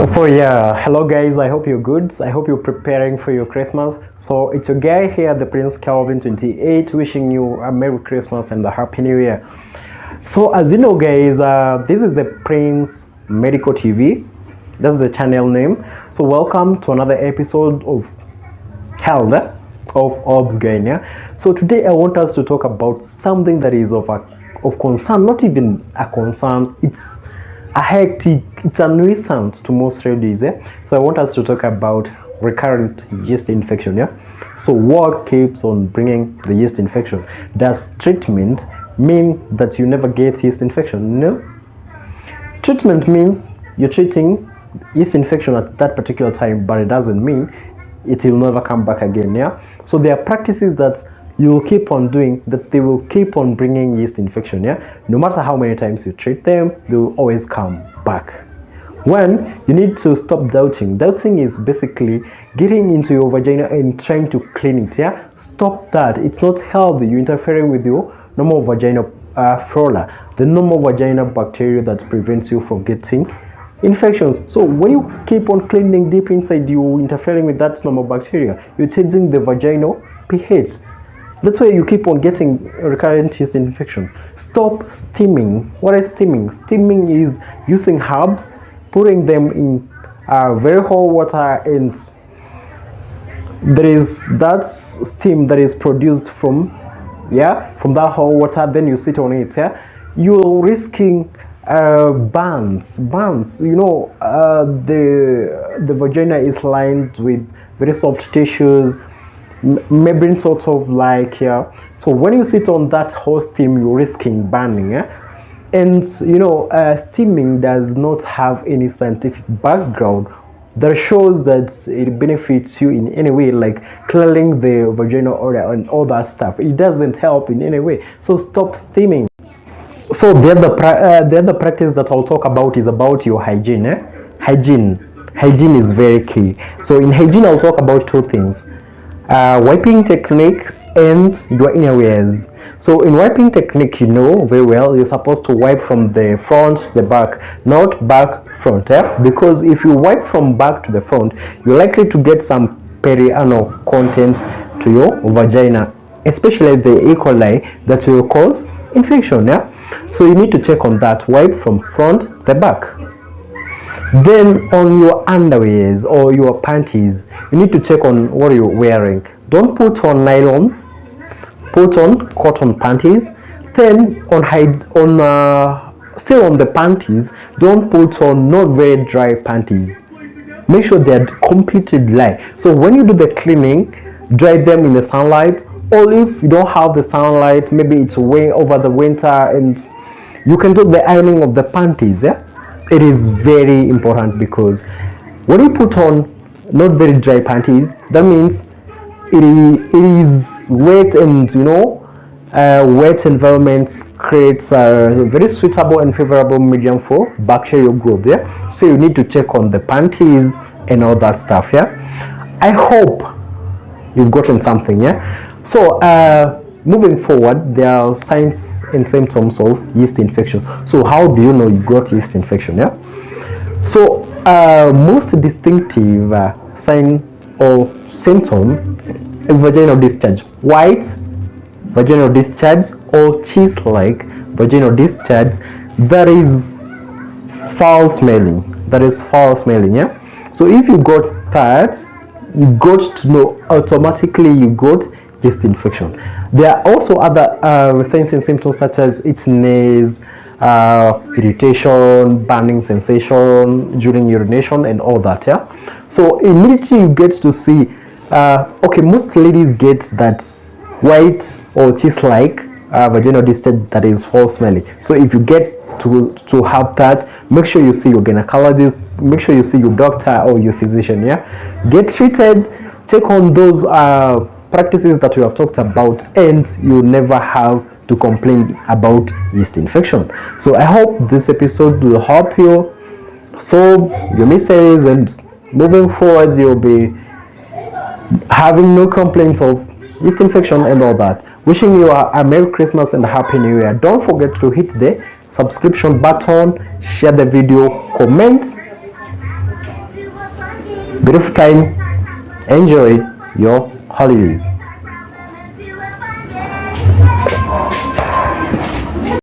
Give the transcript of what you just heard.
So yeah, hello guys, I hope you're good. I hope you're preparing for your Christmas. So it's your guy here, the Prince Calvin 28, wishing you a Merry Christmas and a Happy New Year. So as you know guys, this is the Prince Medical TV. That's the channel name. So welcome to another episode of Health of Orbs Gain. Yeah? So today I want us to talk about something that is of concern, not even a concern, it's a hectic, it's a nuisance to most ladies. So I want us to talk about recurrent yeast infection. So what keeps on bringing the yeast infection? Does treatment mean that you never get yeast infection? No. Treatment means you're treating yeast infection at that particular time, but it doesn't mean it will never come back again. So there are practices that you will keep on doing that they will keep on bringing yeast infection. No matter how many times you treat them, they will always come back. One, you need to stop doubting. Doubting is basically getting into your vagina and trying to clean it. Stop that. It's not healthy. You're interfering with your normal vaginal flora, the normal vaginal bacteria that prevents you from getting infections. So when you keep on cleaning deep inside, you're interfering with that normal bacteria. You're changing the vaginal pH. That's why you keep on getting recurrent yeast infection. Stop steaming. What is steaming? Steaming is using herbs, putting them in very hot water, and there is that steam that is produced from that hot water. Then you sit on it. You're risking burns. You know, the vagina is lined with very soft tissues, membrane sort of like so when you sit on that hot steam, you're risking burning. And you know, steaming does not have any scientific background that shows that it benefits you in any way, like clearing the vaginal odor and all that stuff. It doesn't help in any way, so stop steaming. So the other practice that I'll talk about is about your hygiene. Hygiene is very key. So in hygiene, I'll talk about two things: wiping technique and your innerwears. So in wiping technique, you know very well you're supposed to wipe from the front to the back, not back front. Because if you wipe from back to the front, you're likely to get some perianal content to your vagina, especially the E. coli that will cause infection. So you need to check on that. Wipe from front to the back. Then on your underwears or your panties, you need to check on what you're wearing. Don't put on nylon, put on cotton panties. Then still on the panties, don't put on not very dry panties. Make sure they're completely dry. So when you do the cleaning, dry them in the sunlight, or if you don't have the sunlight, maybe it's way over the winter, and you can do the ironing of the panties. It is very important, because when you put on not very dry panties, that means it is wet, and you know, wet environments creates a very suitable and favorable medium for bacterial growth. So you need to check on the panties and all that stuff. I hope you've gotten something. So moving forward, there are signs and symptoms of yeast infection. So how do you know you got yeast infection? So most distinctive sign or symptom is vaginal discharge. White vaginal discharge or cheese-like vaginal discharge that is foul smelling. So if you got that, you got to know automatically you got yeast infection. There are also other signs and symptoms such as itchiness, irritation, burning sensation during urination, and all that. So immediately you get to see, okay, most ladies get that white or cheese-like vaginal discharge that is foul smelling. So if you get to have that, make sure you see your gynecologist, make sure you see your doctor or your physician. Get treated, check on those practices that we have talked about, and you never have to complain about yeast infection. So I hope this episode will help you solve your mysteries, and moving forward you'll be having no complaints of yeast infection and all that. Wishing you a Merry Christmas and a Happy New Year. Don't forget to hit the subscription button, share the video, comment, Beautiful time. Enjoy your holidays.